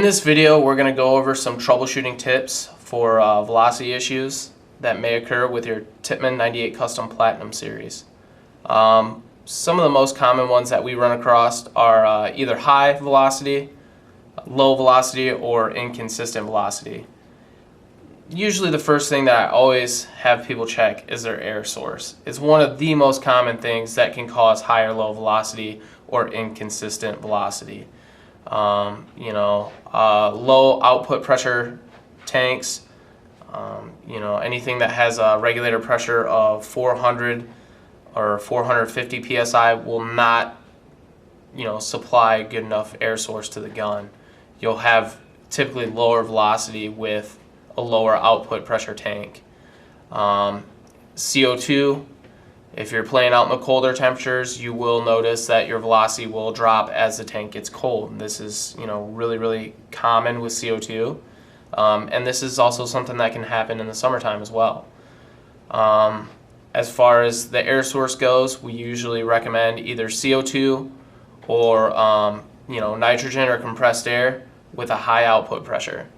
this video, we're going to go over some troubleshooting tips for velocity issues that may occur with your Tippmann 98 Custom Platinum series. Some of the most common ones that we run across are either high velocity, low velocity, or inconsistent velocity. Usually the first thing that I always have people check is their air source. It's one of the most common things that can cause high or low velocity or inconsistent velocity. Low output pressure tanks, anything that has a regulator pressure of 400 or 450 psi will not, supply good enough air source to the gun. You'll have typically lower velocity with a lower output pressure tank. CO2, if you're playing out in the colder temperatures, you will notice that your velocity will drop as the tank gets cold. This is, really common with CO2. And this is also something that can happen in the summertime as well. As far as the air source goes, we usually recommend either CO2 or nitrogen or compressed air with a high output pressure,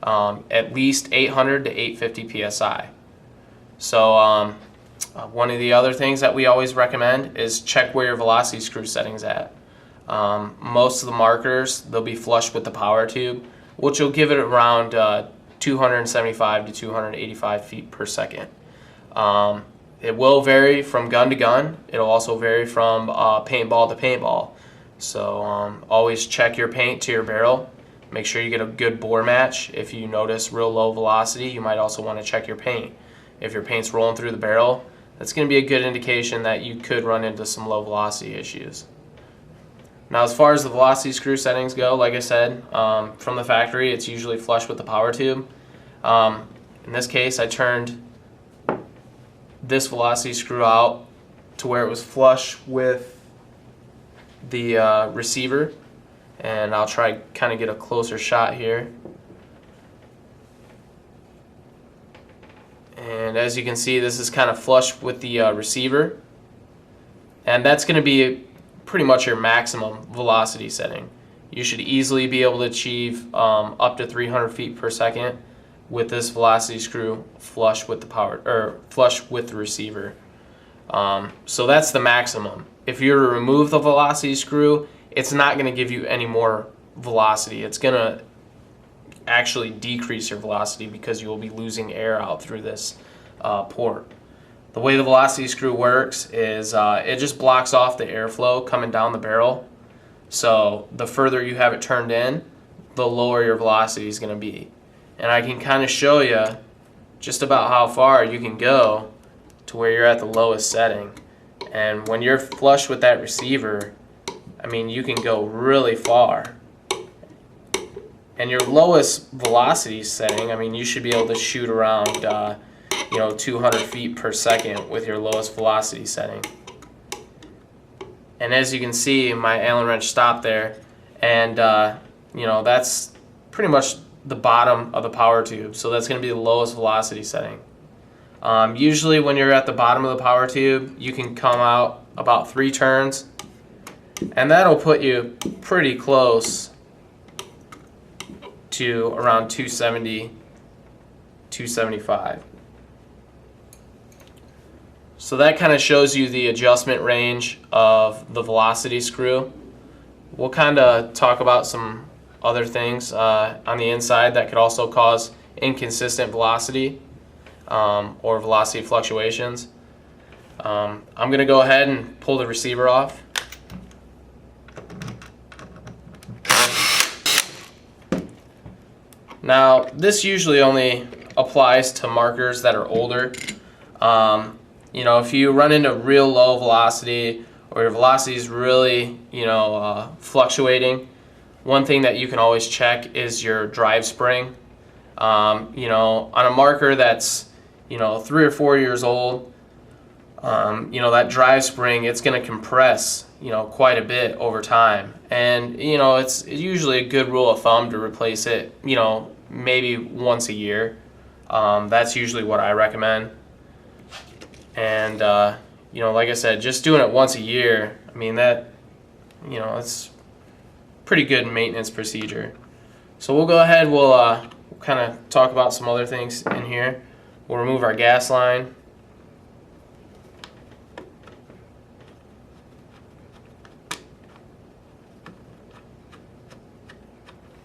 at least 800 to 850 psi. So one of the other things that we always recommend is check where your velocity screw setting's at. Most of the markers, they'll be flush with the power tube, which will give it around 275 to 285 feet per second. It will vary from gun to gun. It'll also vary from paintball to paintball. So always check your paint to your barrel. Make sure you get a good bore match. If you notice real low velocity, you might also want to check your paint. If your paint's rolling through the barrel, that's going to be a good indication that you could run into some low velocity issues. Now, as far as the velocity screw settings go, like I said, from the factory, it's usually flush with the power tube. In this case, I turned this velocity screw out to where it was flush with the receiver, and I'll try kind of get a closer shot here. And as you can see, this is kind of flush with the receiver, and that's going to be pretty much your maximum velocity setting. You should easily be able to achieve up to 300 feet per second with this velocity screw flush with the power, or flush with the receiver. So that's the maximum. If you were to remove the velocity screw, it's not going to give you any more velocity. It's going to actually decrease your velocity because you will be losing air out through this port. The way the velocity screw works is it just blocks off the airflow coming down the barrel. So the further you have it turned in, the lower your velocity is going to be. And I can kind of show you just about how far you can go to where you're at the lowest setting. And when you're flush with that receiver, you can go really far. And your lowest velocity setting, you should be able to shoot around 200 feet per second with your lowest velocity setting. And as you can see, my Allen wrench stopped there, and that's pretty much the bottom of the power tube. So that's going to be the lowest velocity setting. Usually when you're at the bottom of the power tube, you can come out about 3 turns, and that'll put you pretty close to around 270, 275. So that kind of shows you the adjustment range of the velocity screw. We'll kind of talk about some other things on the inside that could also cause inconsistent velocity or velocity fluctuations. I'm going to go ahead and pull the receiver off. Now, this usually only applies to markers that are older. If you run into real low velocity or your velocity is really, fluctuating, one thing that you can always check is your drive spring. On a marker that's, 3 or 4 years old, that drive spring, it's going to compress, quite a bit over time. And, it's usually a good rule of thumb to replace it, maybe once a year. That's usually what I recommend. And, like I said, just doing it once a year, it's pretty good maintenance procedure. So we'll go ahead, we'll kind of talk about some other things in here. We'll remove our gas line.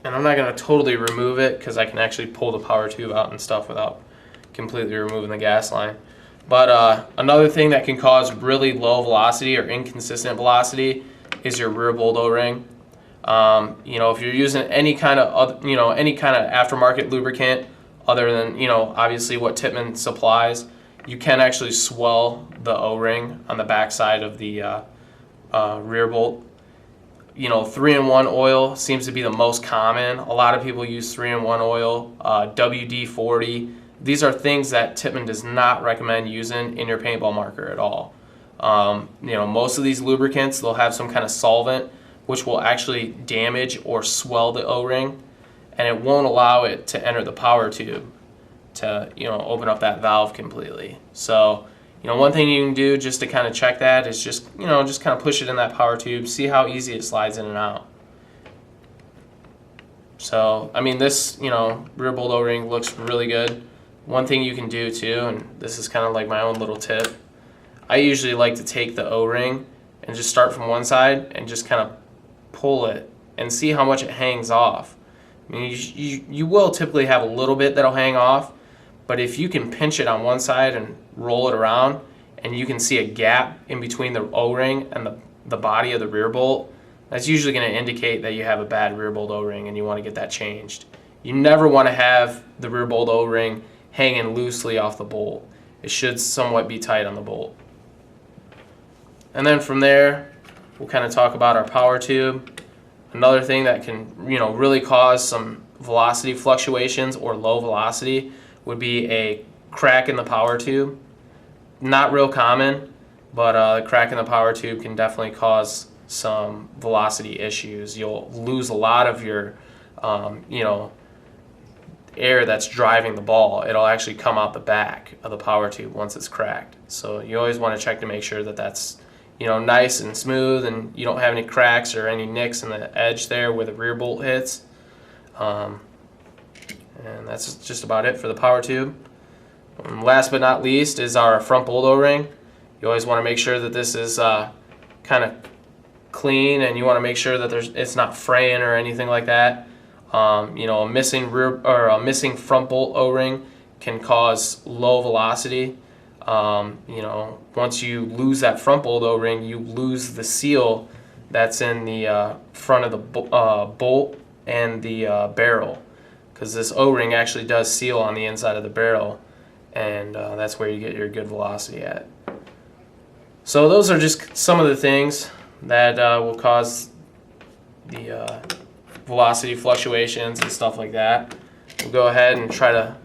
And I'm not going to totally remove it because I can actually pull the power tube out and stuff without completely removing the gas line. But another thing that can cause really low velocity or inconsistent velocity is your rear bolt O-ring. You know, if you're using any kind of aftermarket lubricant other than, you know, obviously what Tippmann supplies, you can actually swell the O-ring on the back side of the rear bolt. You know, 3-in-1 oil seems to be the most common. A lot of people use 3-in-1 oil, WD-40. These are things that Tippmann does not recommend using in your paintball marker at all. You know, most of these lubricants, they'll have some kind of solvent which will actually damage or swell the O-ring, and it won't allow it to enter the power tube to, you know, open up that valve completely. So, you know, one thing you can do just to kind of check that is just, you know, just kind of push it in that power tube, see how easy it slides in and out. So, I mean, this, you know, rear bolt O-ring looks really good. One thing you can do too, and this is kind of like my own little tip, I usually like to take the O-ring and just start from one side and just kind of pull it and see how much it hangs off. I mean, you will typically have a little bit that'll hang off, but if you can pinch it on one side and roll it around and you can see a gap in between the O-ring and the body of the rear bolt, that's usually going to indicate that you have a bad rear bolt O-ring and you want to get that changed. You never want to have the rear bolt O-ring hanging loosely off the bolt. It should somewhat be tight on the bolt. And then from there, we'll kind of talk about our power tube. Another thing that can, you know, really cause some velocity fluctuations or low velocity would be a crack in the power tube. Not real common, but a crack in the power tube can definitely cause some velocity issues. You'll lose a lot of your, you know, air that's driving the ball. It'll actually come out the back of the power tube once it's cracked. So you always want to check to make sure that that's, you know, nice and smooth and you don't have any cracks or any nicks in the edge there where the rear bolt hits. And that's just about it for the power tube. And last but not least is our front bolt O-ring. You always want to make sure that this is kind of clean, and you want to make sure that it's not fraying or anything like that. You know, a missing front bolt O-ring can cause low velocity. You know, once you lose that front bolt O-ring, you lose the seal that's in the front of the bolt and the barrel, because this O-ring actually does seal on the inside of the barrel, and that's where you get your good velocity at. So those are just some of the things that will cause the velocity fluctuations and stuff like that. We'll go ahead and try to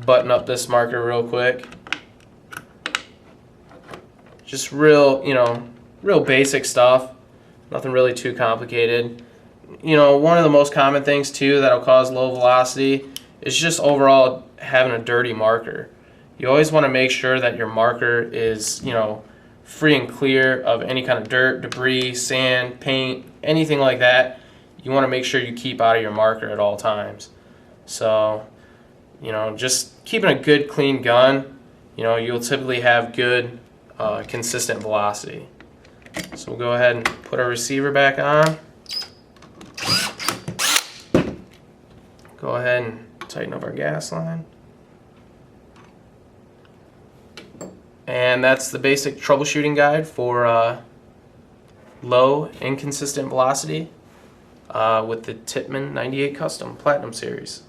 button up this marker real quick. Just real, you know, real basic stuff. Nothing really too complicated. You know, one of the most common things too that'll cause low velocity is just overall having a dirty marker. You always want to make sure that your marker is, you know, free and clear of any kind of dirt, debris, sand, paint, anything like that. You want to make sure you keep out of your marker at all times. So, you know, just keeping a good clean gun, you know, you'll typically have good consistent velocity. So we'll go ahead and put our receiver back on. Go ahead and tighten up our gas line. And that's the basic troubleshooting guide for low inconsistent velocity with the Tippmann 98 Custom Platinum Series.